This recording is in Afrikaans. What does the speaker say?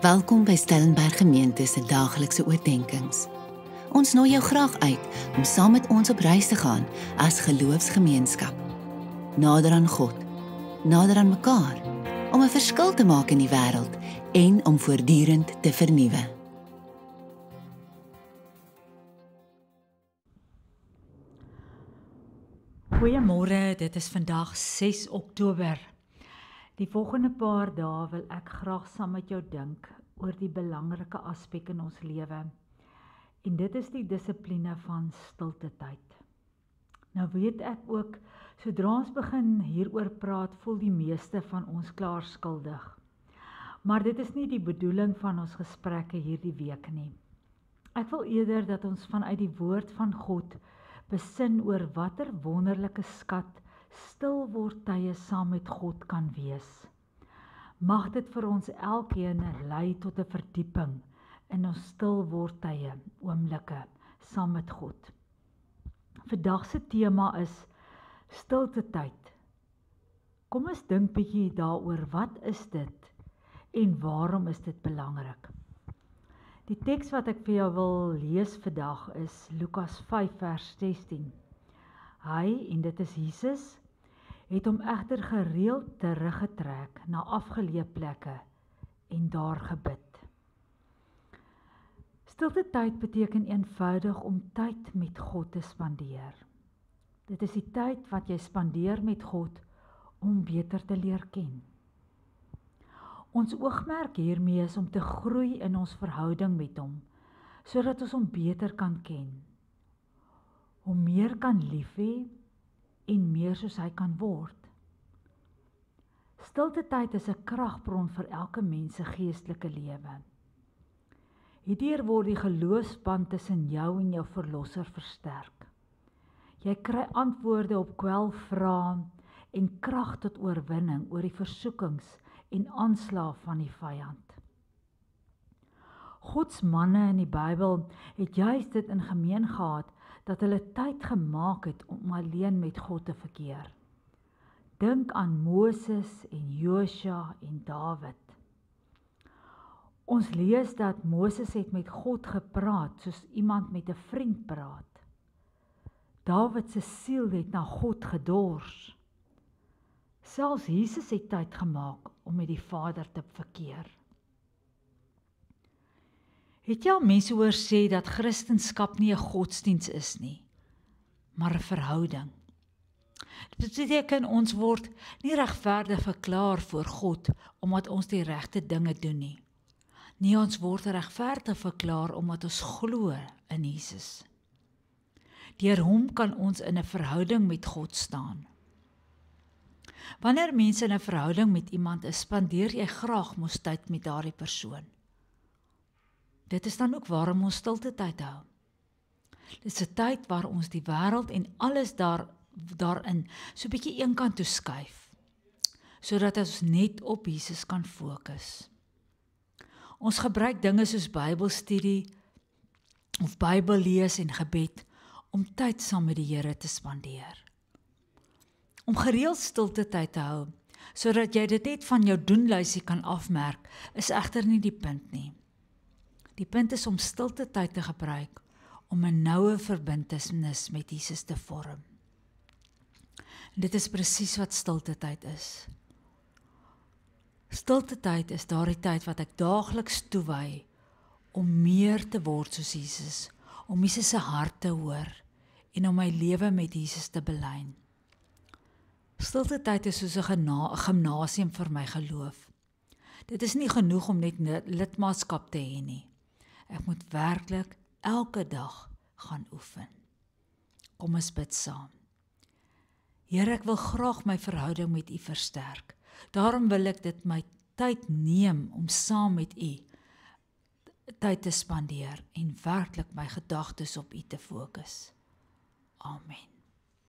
Welkom by Stellenberg Gemeente se daaglikse oordeenkings. Ons nooi jou graag uit om saam met ons op reis te gaan as geloofsgemeenskap. Nader aan God, nader aan mekaar, om 'n verskil te maak in die wêreld en om voortdurend te vernuwe. Goeiemôre, dit is vandag 6 Oktober. Die volgende paar dae wil ek graag saam met jou dink oor die belangrike aspek in ons lewe. En dit is die dissipline van stilte tyd. Nou weet ek ook, sodra ons begin hieroor praat, voel die meeste van ons klaar skuldig. Maar dit is nie die bedoeling van ons gesprekke hierdie week nie. Ek wil eerder dat ons vanuit die woord van God besin oor watter wonderlike skat stil word tye saam met God kan wees. Mag dit vir ons elkeen lei tot 'n verdieping in ons stil word tye, oomblikke saam met God. Vandag se tema is stilte tyd. Kom ons dink bietjie daaroor, wat is dit en waarom is dit belangrik? Die teks wat ek vir jou wil lees vandag is Lukas 5 vers 16. Hy, en dit is Jesus, het hom egter gereeld teruggetrek na afgeleë plekke en daar gebid. Stilte tyd beteken eenvoudig om tyd met God te spandeer. Dit is die tyd wat jy spandeer met God om beter te leer ken. Ons oogmerk hiermee is om te groei in ons verhouding met hom, sodat ons hom beter kan ken, hom meer kan lief hê en meer soos hy kan word. Stilte tyd is 'n kragbron vir elke mens se geestelike lewe. Hierdeur word die geloofsband tussen jou en jou verlosser versterk. Jy kry antwoorde op kwelvrae en krag tot oorwinning oor die versoekings en aanslae van die vyand. Gods manne in die Bybel het juist dit in gemeen gehad, dat hulle tyd gemaak het om alleen met God te verkeer. Dink aan Moses en Josua en Dawid. Ons lees dat Moses het met God gepraat soos iemand met 'n vriend praat. Dawid se siel het na God gedors. Selfs Jesus het tyd gemaak om met die Vader te verkeer. Het jy al mense hoor sê dat Christendom nie 'n godsdiens is nie, maar 'n verhouding? Dit beteken ons word nie regverdig verklaar voor God omdat ons die regte dinge doen nie. Nee, ons word regverdig verklaar omdat ons glo in Jesus. Deur hom kan ons in 'n verhouding met God staan. Wanneer mense in 'n verhouding met iemand is, spandeer jy graag mos tyd met daardie persoon. Dit is dan ook waarom ons stilte tyd hou. Dit is 'n tyd waar ons die wêreld en alles daarin so 'n bietjie eenkant toe skuif, sodat ons net op Jesus kan fokus. Ons gebruik dinge soos Bybelstudie of Bybel lees en gebed om tyd saam met die Here te spandeer. Om gereeld stilte tyd te hou, sodat jy dit net van jou doenlysie kan afmerk, is egter nie die punt nie. Die punt is om stilte tyd te gebruik om 'n noue verbintenis met Jesus te vorm. En dit is presies wat stilte tyd is. Stilte tyd is daardie tyd wat ek daagliks toewy om meer te word soos Jesus, om Jesus se hart te hoor en om my lewe met Jesus te belyn. Stilte tyd is soos 'n gimnasium vir my geloof. Dit is nie genoeg om net lidmaatskap te hê nie. Ek moet werklik elke dag gaan oefen. Kom ons bid saam. Here, ek wil graag my verhouding met U versterk. Daarom wil ek dit my tyd neem om saam met U tyd te spandeer en werklik my gedagtes op U te fokus. Amen.